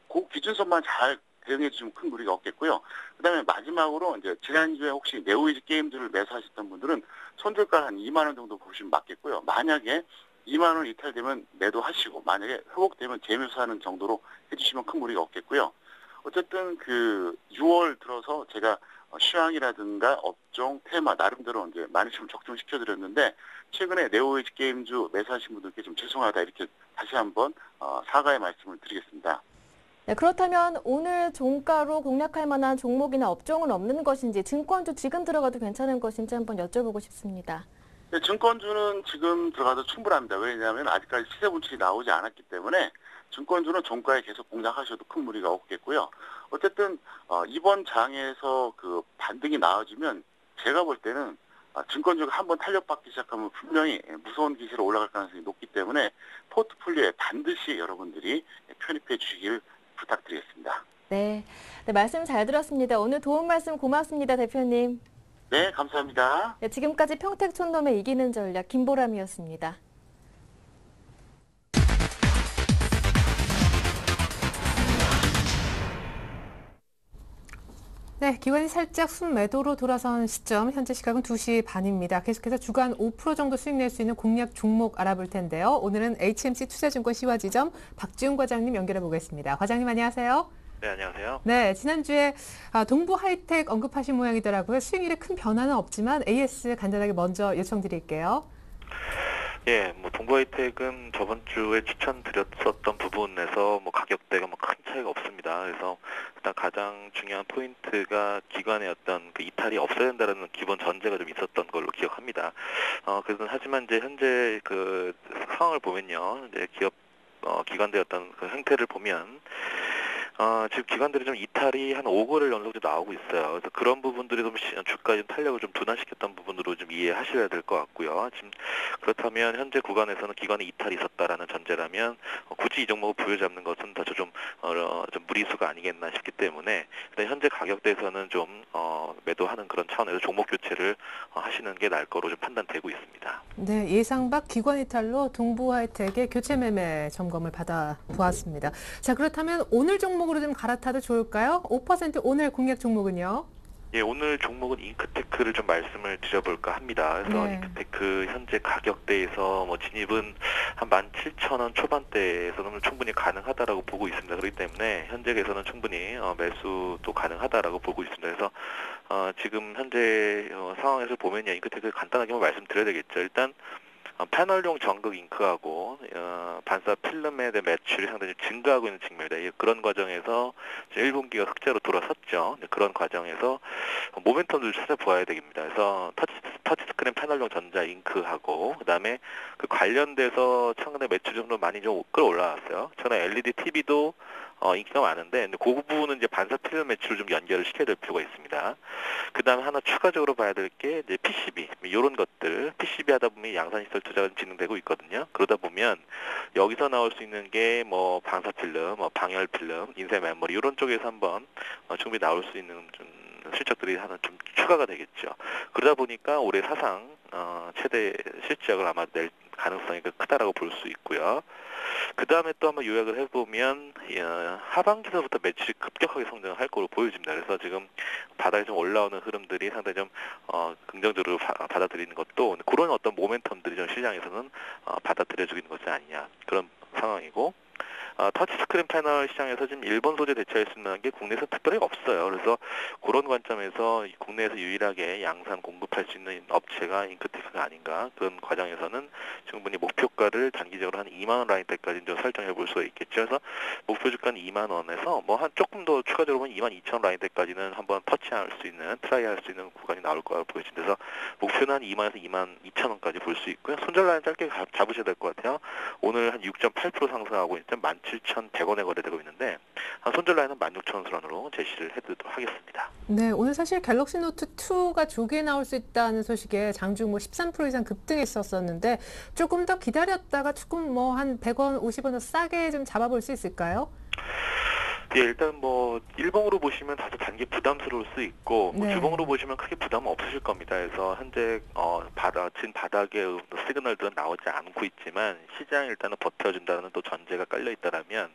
그 기준선만 잘 대응해 주시면 큰 무리가 없겠고요. 그다음에 마지막으로 이제 지난주에 혹시 네오이즈 게임즈를 매수하셨던 분들은 손절가 한 2만 원 정도 보시면 맞겠고요. 만약에 2만 원 이탈되면 매도하시고 만약에 회복되면 재매수하는 정도로 해주시면 큰 무리가 없겠고요. 어쨌든 그 6월 들어서 제가 시황이라든가 업종, 테마 나름대로 이제 많이 좀 적중시켜드렸는데 최근에 네오이즈 게임즈 매수하신 분들께 좀 죄송하다 이렇게 다시 한번 사과의 말씀을 드리겠습니다. 네, 그렇다면 오늘 종가로 공략할 만한 종목이나 업종은 없는 것인지 증권주 지금 들어가도 괜찮은 것인지 한번 여쭤보고 싶습니다. 네, 증권주는 지금 들어가도 충분합니다. 왜냐하면 아직까지 시세 분출이 나오지 않았기 때문에 증권주는 종가에 계속 공략하셔도 큰 무리가 없겠고요. 어쨌든 이번 장에서 그 반등이 나와주면 제가 볼 때는 증권주가 한번 탄력받기 시작하면 분명히 무서운 기세로 올라갈 가능성이 높기 때문에 포트폴리오에 반드시 여러분들이 편입해 주시길 부탁드리겠습니다. 네, 말씀 잘 들었습니다. 오늘 도움 말씀 고맙습니다, 대표님. 네, 감사합니다. 네, 지금까지 평택촌놈의 이기는 전략 김보람이었습니다. 네, 기관이 살짝 순매도로 돌아선 시점, 현재 시각은 2시 반입니다. 계속해서 주간 5% 정도 수익 낼 수 있는 공략 종목 알아볼 텐데요. 오늘은 HMC 투자증권 시화지점 박지훈 과장님 연결해 보겠습니다. 과장님 안녕하세요. 네, 안녕하세요. 네, 지난주에 동부 하이텍 언급하신 모양이더라고요. 수익률에 큰 변화는 없지만 AS 간단하게 먼저 요청드릴게요. 예, 동부 하이텍은 저번 주에 추천드렸었던 부분에서 가격대가 큰 차이가 없습니다. 그래서 일단 가장 중요한 포인트가 기관의 어떤 그 이탈이 없어야 된다는 기본 전제가 좀 있었던 걸로 기억합니다. 그래서 하지만 이제 현재 그 상황을 보면요, 이제 기관들의 어떤 그 행태를 보면 지금 기관들이 좀 이탈이 한 5거래일 연속으로 나오고 있어요. 그래서 그런 부분들이 좀 주가의 탄력을 좀 둔화시켰던 부분으로 좀 이해하셔야 될 것 같고요. 지금 그렇다면 현재 구간에서는 기관의 이탈이 있었다라는 전제라면 굳이 이 종목을 부여잡는 것은 더 좀 무리수가 아니겠나 싶기 때문에 현재 가격대에서는 좀 매도하는 그런 차원에서 종목 교체를 하시는 게 나을 거로 좀 판단되고 있습니다. 네, 예상 밖 기관 이탈로 동부 하이텍의 교체 매매 점검을 받아 보았습니다. 자, 그렇다면 오늘 종목으로 좀 갈아타도 좋을까요? 5% 오늘 공략 종목은요? 예, 오늘 종목은 잉크테크를 좀 말씀을 드려볼까 합니다. 그래서 네. 잉크테크 현재 가격대에서 진입은 한 17,000원 초반대에서는 충분히 가능하다라고 보고 있습니다. 그렇기 때문에 현재에서는 충분히 매수도 가능하다라고 보고 있습니다. 그래서 지금 현재 상황에서 보면요, 잉크테크 간단하게만 말씀드려야 되겠죠. 일단 패널용 전극 잉크하고 반사 필름에 대한 매출이 상당히 증가하고 있는 측면이다. 그런 과정에서 1분기가 흑자로 돌아섰죠. 그런 과정에서 모멘텀을 찾아보아야 됩니다. 그래서 터치스크린 패널용 전자 잉크하고 그다음에 그 관련돼서 최근에 매출이 좀 많이 좀 끌어올라왔어요. 최근에 LED TV도 인기가 많은데 근데 그 부분은 이제 반사 필름 매출을 좀 연결을 시켜야 될 필요가 있습니다. 그다음에 하나 추가적으로 봐야 될 게 이제 PCB 이런 것들 PCB 하다 보면 양산시설 투자가 진행되고 있거든요. 그러다 보면 여기서 나올 수 있는 게 방사 필름, 방열 필름, 인쇄 메모리 이런 쪽에서 한번 충분히 나올 수 있는 좀 실적들이 하나 좀 추가가 되겠죠. 그러다 보니까 올해 사상 최대 실적을 아마 낼 가능성이 크다라고 볼 수 있고요. 그 다음에 또 한번 요약을 해보면 하반기서부터 매출이 급격하게 성장을 할 거로 보여집니다. 그래서 지금 바닥에 좀 올라오는 흐름들이 상당히 좀 긍정적으로 받아들이는 것도 그런 어떤 모멘텀들이 좀 시장에서는 받아들여지고 있는 것이 아니냐 그런 상황이고 터치스크린 패널 시장에서 지금 일본 소재 대체할 수 있는 게 국내에서 특별히 없어요. 그래서 그런 관점에서 국내에서 유일하게 양산 공급할 수 있는 업체가 잉크테크가 아닌가 그런 과정에서는 충분히 목표가를 단기적으로 한 2만 원 라인대까지 좀 설정해 볼 수가 있겠죠. 그래서 목표 주가는 2만 원에서 한 조금 더 추가적으로 보면 2만 2천 원 라인대까지는 한번 터치할 수 있는 트라이할 수 있는 구간이 나올 거라고 보여집니다. 그래서 목표는 한 2만에서 2만 2천 원까지 볼 수 있고요. 손절 라인 짧게 잡으셔야 될 것 같아요. 오늘 한 6.8% 상승하고 있죠. 17,100원에 거래되고 있는데 손절 라인은 16,000원으로 제시를 해드리도록 하겠습니다. 네, 오늘 사실 갤럭시 노트 2가 조기에 나올 수 있다는 소식에 장중 13% 이상 급등했었는데 조금 더 기다렸다가 조금 한 100원, 50원 더 싸게 좀 잡아볼 수 있을까요? 예, 일단 일봉으로 보시면 다소 단기 부담스러울 수 있고 네. 주봉으로 보시면 크게 부담은 없으실 겁니다. 그래서 현재 진 바닥의 시그널들은 나오지 않고 있지만 시장이 일단은 버텨준다는 또 전제가 깔려 있다라면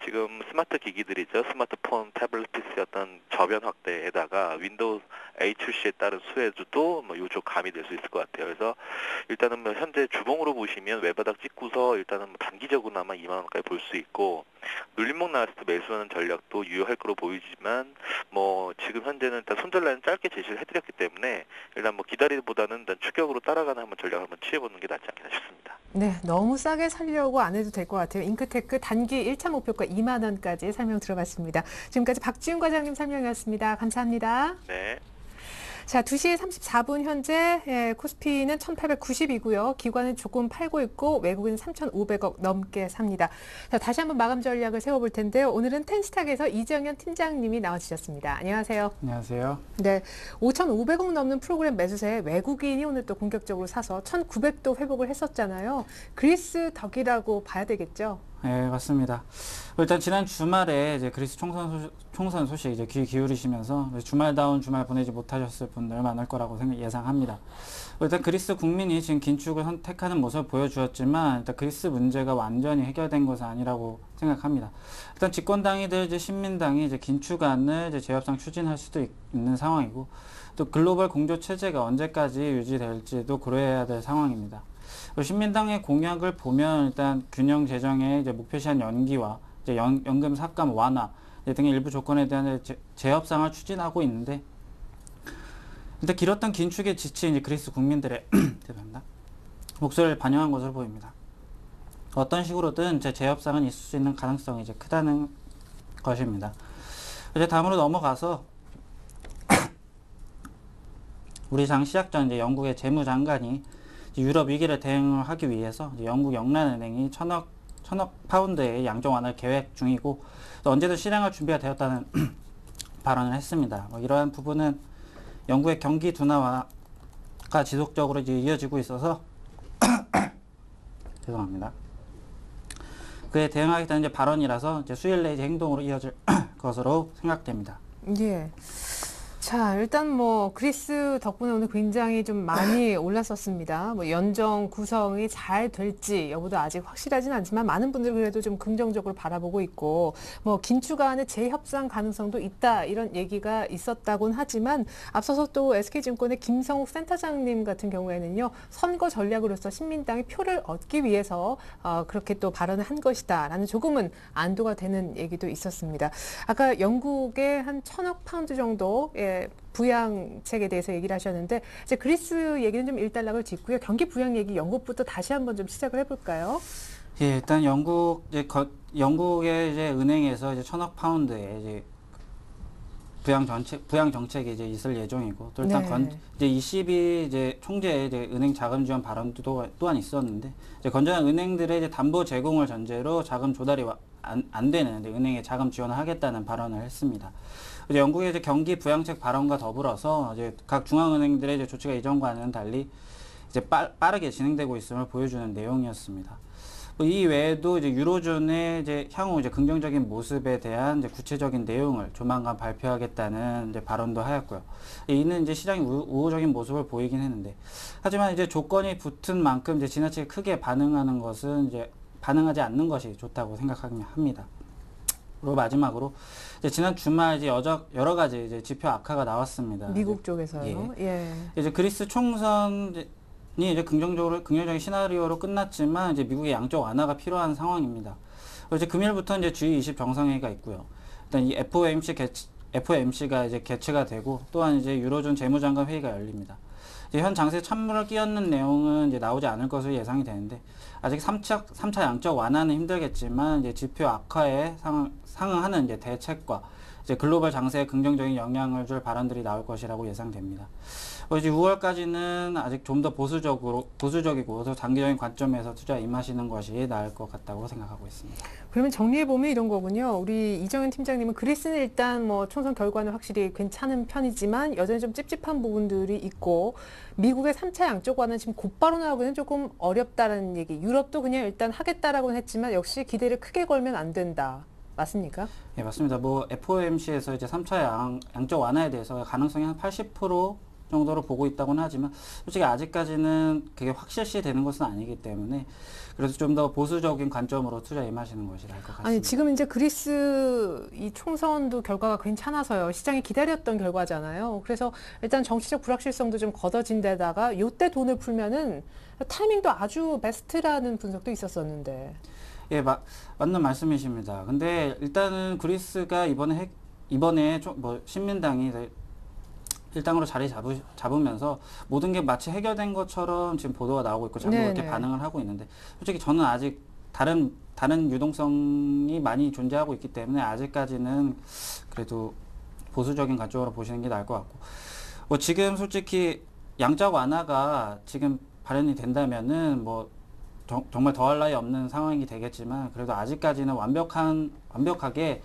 지금 스마트 기기들이죠. 스마트폰, 태블릿 PC 어떤 저변 확대에다가 윈도우 A 출시에 따른 수혜주도 요조 가미될 수 있을 것 같아요. 그래서 일단은 현재 주봉으로 보시면 외바닥 찍고서 일단은 단기적으로나마 2만 원까지 볼 수 있고 눌림목 나왔을 때 매수하는 전략도 유효할 거로 보이지만 지금 현재는 일단 손절 라인 짧게 제시를 해드렸기 때문에 일단 기다리기보다는 일단 추격으로 따라가는 한번 전략을 한번 취해보는 게 낫지 않겠나 싶습니다. 네, 너무 싸게 살려고 안 해도 될 것 같아요. 잉크테크 단기 1차 목표가 2만 원까지 설명 들어봤습니다. 지금까지 박지훈 과장님 설명이었습니다. 감사합니다. 네. 자, 2시 34분 현재 코스피는 1890이고요. 기관은 조금 팔고 있고 외국인은 3,500억 넘게 삽니다. 자, 다시 한번 마감 전략을 세워볼 텐데요. 오늘은 텐스탁에서 이정현 팀장님이 나와주셨습니다. 안녕하세요. 안녕하세요. 네, 5,500억 넘는 프로그램 매수세에 외국인이 오늘 또 공격적으로 사서 1,900도 회복을 했었잖아요. 그리스 덕이라고 봐야 되겠죠? 네, 맞습니다. 일단 지난 주말에 이제 그리스 총선 소식 이제 귀 기울이시면서 주말다운 주말 보내지 못하셨을 분들 많을 거라고 예상합니다. 일단 그리스 국민이 지금 긴축을 선택하는 모습을 보여주었지만 일단 그리스 문제가 완전히 해결된 것은 아니라고 생각합니다. 일단 집권당이들 이제 신민당이 이제 긴축안을 이제 재협상 추진할 수도 있는 상황이고 또 글로벌 공조 체제가 언제까지 유지될지도 고려해야 될 상황입니다. 신민당의 공약을 보면 일단 균형 재정의 이제 목표 시한 연기와 이제 연금 삭감 완화 등의 일부 조건에 대한 재협상을 추진하고 있는데 일단 길었던 긴축에 지친 이제 그리스 국민들의 죄송합니다. 목소리를 반영한 것으로 보입니다. 어떤 식으로든 재협상은 있을 수 있는 가능성이 이제 크다는 것입니다. 이제 다음으로 넘어가서 우리 장 시작 전 이제 영국의 재무장관이 유럽 위기를 대응하기 위해서 영국 영란은행이 1,000억 파운드의 양적 완화를 계획 중이고 또 언제든 실행할 준비가 되었다는 발언을 했습니다. 이러한 부분은 영국의 경기 둔화가 지속적으로 이제 이어지고 있어서 죄송합니다. 그에 대응하겠다는 이제 발언이라서 이제 수요일 내 행동으로 이어질 것으로 생각됩니다. 예. 자, 일단 그리스 덕분에 오늘 굉장히 좀 많이 올랐었습니다. 연정 구성이 잘 될지 여부도 아직 확실하진 않지만 많은 분들이 그래도 좀 긍정적으로 바라보고 있고 긴축안의 재협상 가능성도 있다 이런 얘기가 있었다곤 하지만 앞서서 또 SK증권의 김성욱 센터장님 같은 경우에는요. 선거 전략으로서 신민당이 표를 얻기 위해서 그렇게 또 발언을 한 것이다 라는 조금은 안도가 되는 얘기도 있었습니다. 아까 영국의 한 1,000억 파운드 정도 부양책에 대해서 얘기를 하셨는데 이제 그리스 얘기는 좀 일단락을 짓고요. 경기 부양 얘기 영국부터 다시 한번 좀 시작을 해볼까요? 예, 일단 영국의 이제 은행에서 이제 1,000억 파운드의 이제 부양 정책이 이제 있을 예정이고 또 일단 이제 ECB 이제 총재의 이제 은행 자금 지원 발언도 또한 있었는데 이제 건전한 은행들의 이제 담보 제공을 전제로 자금 조달이 안 되는 은행에 자금 지원을 하겠다는 발언을 했습니다. 이제 영국의 이제 경기 부양책 발언과 더불어서 이제 각 중앙은행들의 이제 조치가 이전과는 달리 이제 빠르게 진행되고 있음을 보여주는 내용이었습니다. 이 외에도 이제 유로존의 이제 향후 이제 긍정적인 모습에 대한 이제 구체적인 내용을 조만간 발표하겠다는 이제 발언도 하였고요. 이는 이제 시장이 우호적인 모습을 보이긴 했는데, 하지만 이제 조건이 붙은 만큼 이제 지나치게 크게 반응하는 것은 이제 반응하지 않는 것이 좋다고 생각합니다. 그리고 마지막으로 이제 지난 주말 이제 여러 가지 이제 지표 악화가 나왔습니다. 미국 쪽에서요. 예. 이제 그리스 총선이 이제 긍정적인 시나리오로 끝났지만 이제 미국의 양적 완화가 필요한 상황입니다. 이제 금요일부터 이제 G20 정상회의가 있고요. 일단 이 FOMC가 이제 개최가 되고 또한 이제 유로존 재무장관 회의가 열립니다. 이제 현 장세에 찬물을 끼얹는 내용은 이제 나오지 않을 것으로 예상이 되는데 아직 3차 양적 완화는 힘들겠지만 이제 지표 악화에 상응하는 이제 대책과 이제 글로벌 장세에 긍정적인 영향을 줄 발언들이 나올 것이라고 예상됩니다. 이제 6월까지는 아직 좀 더 보수적이고 더 장기적인 관점에서 투자 임하시는 것이 나을 것 같다고 생각하고 있습니다. 그러면 정리해보면 이런 거군요. 우리 이정현 팀장님은 그리스는 일단 뭐 총선 결과는 확실히 괜찮은 편이지만 여전히 좀 찝찝한 부분들이 있고 미국의 3차 양적 완화는 지금 곧바로 나오기는 조금 어렵다라는 얘기. 유럽도 그냥 일단 하겠다라고는 했지만 역시 기대를 크게 걸면 안 된다. 맞습니까? 네, 맞습니다. 뭐 FOMC에서 이제 3차 양적 완화에 대해서 가능성이 한 80% 정도로 보고 있다고는 하지만 솔직히 아직까지는 그게 확실시 되는 것은 아니기 때문에 그래서 좀 더 보수적인 관점으로 투자 임하시는 것이 나을 것 같습니다. 아니 지금 이제 그리스 이 총선도 결과가 괜찮아서요. 시장이 기다렸던 결과잖아요. 그래서 일단 정치적 불확실성도 좀 걷어진 데다가 요때 돈을 풀면은 타이밍도 아주 베스트라는 분석도 있었었는데. 예, 맞는 말씀이십니다. 근데 일단은 그리스가 이번에 뭐 신민당이 일당으로 자리 잡으면서 모든 게 마치 해결된 것처럼 지금 보도가 나오고 있고 자꾸 그렇게 반응을 하고 있는데 솔직히 저는 아직 다른 유동성이 많이 존재하고 있기 때문에 아직까지는 그래도 보수적인 관점으로 보시는 게 나을 것 같고 뭐 지금 솔직히 양적 완화가 지금 발현이 된다면은 뭐 정말 더할 나위 없는 상황이 되겠지만 그래도 아직까지는 완벽하게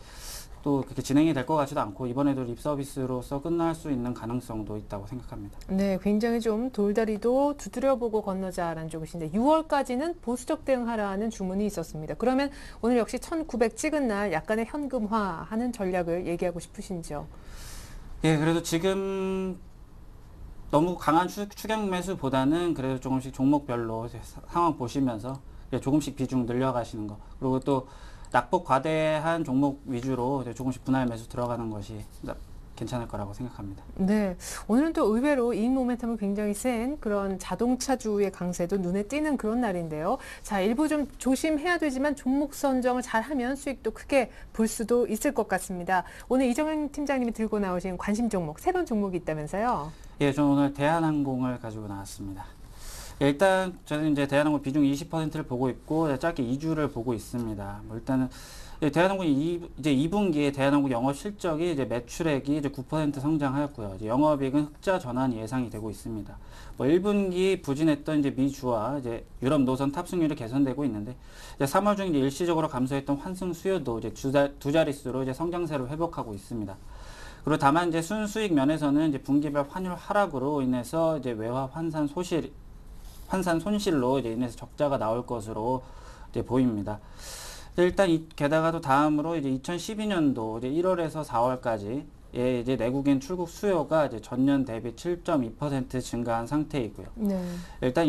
또 그렇게 진행이 될 것 같지도 않고 이번에도 립 서비스로서 끝날 수 있는 가능성도 있다고 생각합니다. 네, 굉장히 좀 돌다리도 두드려보고 건너자라는 쪽이신데 6월까지는 보수적 대응하라는 주문이 있었습니다. 그러면 오늘 역시 1900 찍은 날 약간의 현금화하는 전략을 얘기하고 싶으신지요? 예, 그래도 지금 너무 강한 추격 매수보다는 그래도 조금씩 종목별로 상황 보시면서 조금씩 비중 늘려가시는 거 그리고 또 낙폭 과대한 종목 위주로 조금씩 분할 매수 들어가는 것이 괜찮을 거라고 생각합니다. 네, 오늘은 또 의외로 이익 모멘텀이 굉장히 센 그런 자동차주의 강세도 눈에 띄는 그런 날인데요. 자, 일부 좀 조심해야 되지만 종목 선정을 잘하면 수익도 크게 볼 수도 있을 것 같습니다. 오늘 이정현 팀장님이 들고 나오신 관심 종목, 새로운 종목이 있다면서요? 예, 저는 오늘 대한항공을 가지고 나왔습니다. 일단 저는 이제 대한항공 비중 20%를 보고 있고 짧게 2주를 보고 있습니다. 뭐 일단은 대한항공이 이제 2분기에 대한항공 영업 실적이 이제 매출액이 이제 9% 성장하였고요. 이제 영업이익은 흑자 전환이 예상이 되고 있습니다. 뭐 1분기 부진했던 이제 미주와 이제 유럽 노선 탑승률이 개선되고 있는데 이제 3월 중 이제 일시적으로 감소했던 환승 수요도 이제 두 자릿수로 이제 성장세로 회복하고 있습니다. 그리고 다만 이제 순수익 면에서는 이제 분기별 환율 하락으로 인해서 이제 외화 환산 손실로 이제 인해서 적자가 나올 것으로 이제 보입니다. 일단 게다가 또 다음으로 이제 2012년도 이제 1월에서 4월까지 이제 내국인 출국 수요가 이제 전년 대비 7.2% 증가한 상태이고요. 네. 일단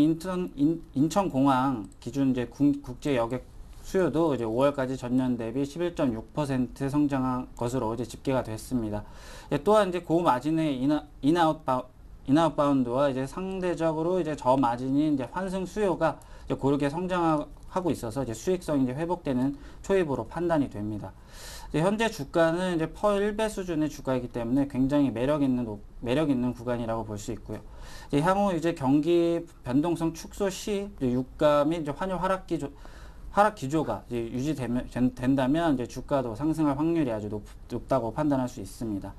인천공항 기준 이제 국제 여객 수요도 이제 5월까지 전년 대비 11.6% 성장한 것으로 이제 집계가 됐습니다. 또한 이제 고마진의 인아웃바운드와 이제 상대적으로 이제 저마진인 이제 환승 수요가 이제 고르게 성장하고 있어서 이제 수익성이 이제 회복되는 초입으로 판단이 됩니다. 이제 현재 주가는 이제 퍼 1배 수준의 주가이기 때문에 굉장히 매력 있는 구간이라고 볼 수 있고요. 이제 향후 이제 경기 변동성 축소 시 이제 유가 및 이제 환율 하락 기조가 이제 유지된다면 이제 주가도 상승할 확률이 아주 높다고 판단할 수 있습니다.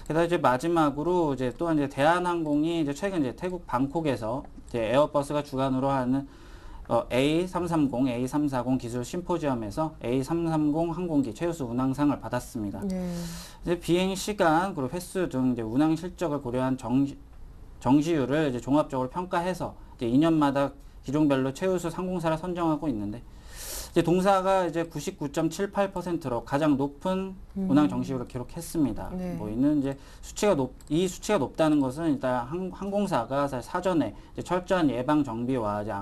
게다가 이제 마지막으로 이제 또한 이제 대한항공이 이제 최근 이제 태국 방콕에서 이제 에어버스가 주관으로 하는 A330, A340 기술 심포지엄에서 A330 항공기 최우수 운항상을 받았습니다. 네. 이제 비행 시간 그리고 횟수 등 이제 운항 실적을 고려한 정시율을 이제 종합적으로 평가해서 이제 2년마다 기종별로 최우수 상공사를 선정하고 있는데 이제 동사가 이제 99.78%로 가장 높은 운항 정시율을 기록했습니다. 네. 뭐 이는 이제 이 수치가 높다는 것은 일단 항공사가 사전에 이제 철저한 예방 정비와 이제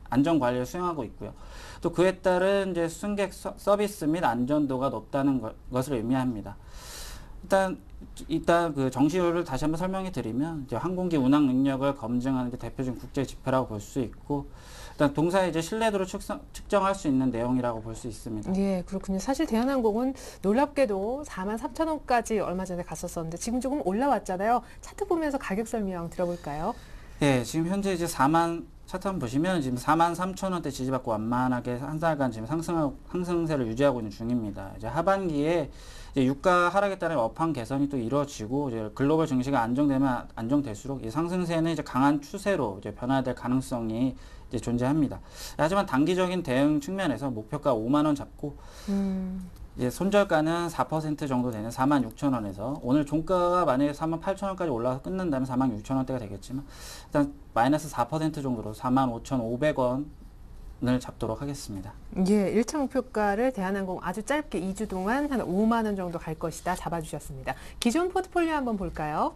안전 관리를 수행하고 있고요. 또 그에 따른 이제 승객 서비스 및 안전도가 높다는 것을 의미합니다. 일단 그 정시율을 다시 한번 설명해 드리면 이제 항공기 운항 능력을 검증하는 게 대표적인 국제 지표라고 볼 수 있고 일단 동사의 이제 신뢰도를 측정할 수 있는 내용이라고 볼 수 있습니다. 예, 그렇군요. 사실 대한항공은 놀랍게도 43,000원까지 얼마 전에 갔었었는데 지금 조금 올라왔잖아요. 차트 보면서 가격 설명 들어볼까요? 네, 지금 현재 이제 차트 한번 보시면 지금 43,000원대 지지받고 완만하게 한 달간 지금 상승세를 유지하고 있는 중입니다. 이제 하반기에 이제 유가 하락에 따른 업황 개선이 또 이루어지고 이제 글로벌 증시가 안정되면 안정될수록 이 상승세는 이제 강한 추세로 이제 변화될 가능성이 이제 존재합니다. 하지만 단기적인 대응 측면에서 목표가 5만 원 잡고 이제 손절가는 4% 정도 되는 46,000원에서 오늘 종가가 만약에 48,000원까지 올라서 끝난다면 46,000원대가 되겠지만 일단 마이너스 4% 정도로 45,500원을 잡도록 하겠습니다. 예, 1차 목표가를 대한항공 아주 짧게 2주 동안 한 5만 원 정도 갈 것이다 잡아주셨습니다. 기존 포트폴리오 한번 볼까요?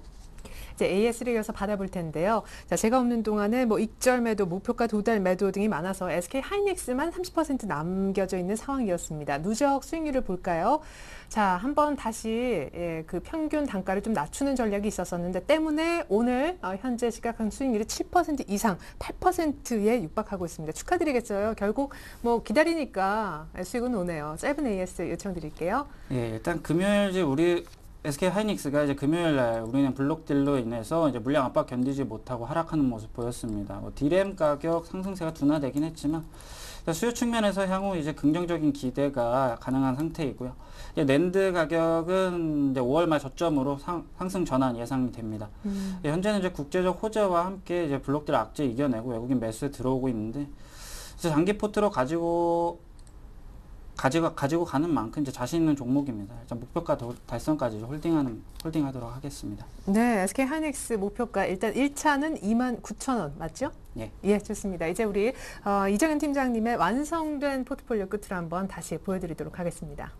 이제 AS를 이어서 받아볼 텐데요. 자, 제가 없는 동안에 뭐 익절 매도, 목표가 도달 매도 등이 많아서 SK 하이닉스만 30% 남겨져 있는 상황이었습니다. 누적 수익률을 볼까요? 자, 한번 다시 그 평균 단가를 좀 낮추는 전략이 있었었는데 때문에 오늘 현재 시각한 수익률이 7% 이상, 8%에 육박하고 있습니다. 축하드리겠어요. 결국 뭐 기다리니까 수익은 오네요. 짧은 AS 요청드릴게요. 예, 일단 금요일 이제 우리 SK 하이닉스가 이제 금요일 날 우리는 블록딜로 인해서 이제 물량 압박 견디지 못하고 하락하는 모습 보였습니다. 뭐 디램 가격 상승세가 둔화되긴 했지만 수요 측면에서 향후 이제 긍정적인 기대가 가능한 상태이고요. 이제 낸드 가격은 이제 5월 말 저점으로 상승 전환 예상이 됩니다. 현재는 이제 국제적 호재와 함께 이제 블록딜 악재 이겨내고 외국인 매수에 들어오고 있는데 이제 장기 포트로 가지고 가는 만큼 이제 자신 있는 종목입니다. 일단 목표가 달성까지 홀딩하도록 하겠습니다. 네, SK 하이닉스 목표가 일단 1차는 29,000원 맞죠? 예. 예, 좋습니다. 이제 우리 이정현 팀장님의 완성된 포트폴리오 끝으로 한번 다시 보여드리도록 하겠습니다.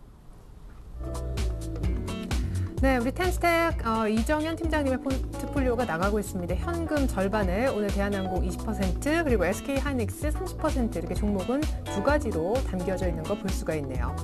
네, 우리 텐스텍 이정현 팀장님의 포트폴리오가 나가고 있습니다. 현금 절반에 오늘 대한항공 20% 그리고 SK 하이닉스 30% 이렇게 종목은 두 가지로 담겨져 있는 거 볼 수가 있네요.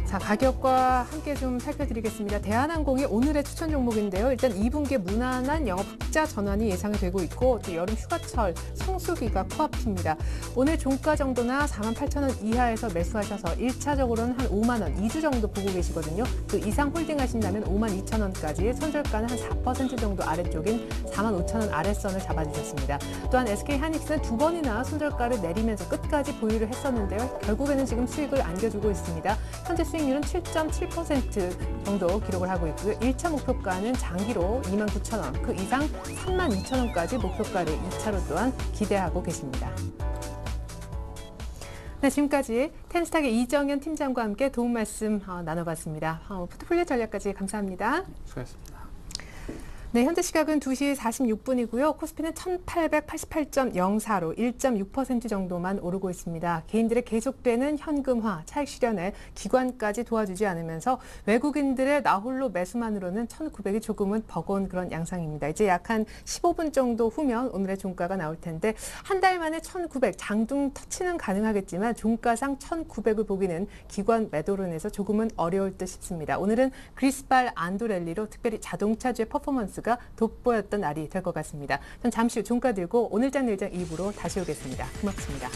자, 가격과 함께 좀 살펴드리겠습니다. 대한항공이 오늘의 추천 종목인데요. 일단 2분기에 무난한 영업 흑자 전환이 예상이 되고 있고 또 여름 휴가철 성수기가 코앞입니다. 오늘 종가 정도나 48,000원 이하에서 매수하셔서 1차적으로는 한 5만 원, 2주 정도 보고 계시거든요. 그 이상 홀딩하신다면 52,000원까지 손절가는 한 4% 정도 아래쪽인 45,000원 아래선을 잡아주셨습니다. 또한 SK 하이닉스는 두 번이나 손절가를 내리면서 끝까지 보유를 했었는데요. 결국에는 지금 수익을 안겨주고 있습니다. 현재 수익률은 7.7% 정도 기록을 하고 있고요. 1차 목표가는 장기로 29,000원, 그 이상 32,000원까지 목표가를 2차로 또한 기대하고 계십니다. 네, 지금까지 텐스탁의 이정현 팀장과 함께 도움 말씀 나눠봤습니다. 포트폴리오 전략까지 감사합니다. 수고하셨습니다. 네, 현재 시각은 2시 46분이고요. 코스피는 1888.04로 1.6% 정도만 오르고 있습니다. 개인들의 계속되는 현금화, 차익 실현에 기관까지 도와주지 않으면서 외국인들의 나홀로 매수만으로는 1,900이 조금은 버거운 그런 양상입니다. 이제 약 한 15분 정도 후면 오늘의 종가가 나올 텐데 한 달 만에 1,900, 장중 터치는 가능하겠지만 종가상 1,900을 보기는 기관 매도로 인해서 조금은 어려울 듯 싶습니다. 오늘은 그리스발 안도랠리로 특별히 자동차주의 퍼포먼스 가 돋보였던 날이 될 것 같습니다. 전 잠시 후 종가 들고 오늘장 내일장 2부로 다시 오겠습니다. 고맙습니다.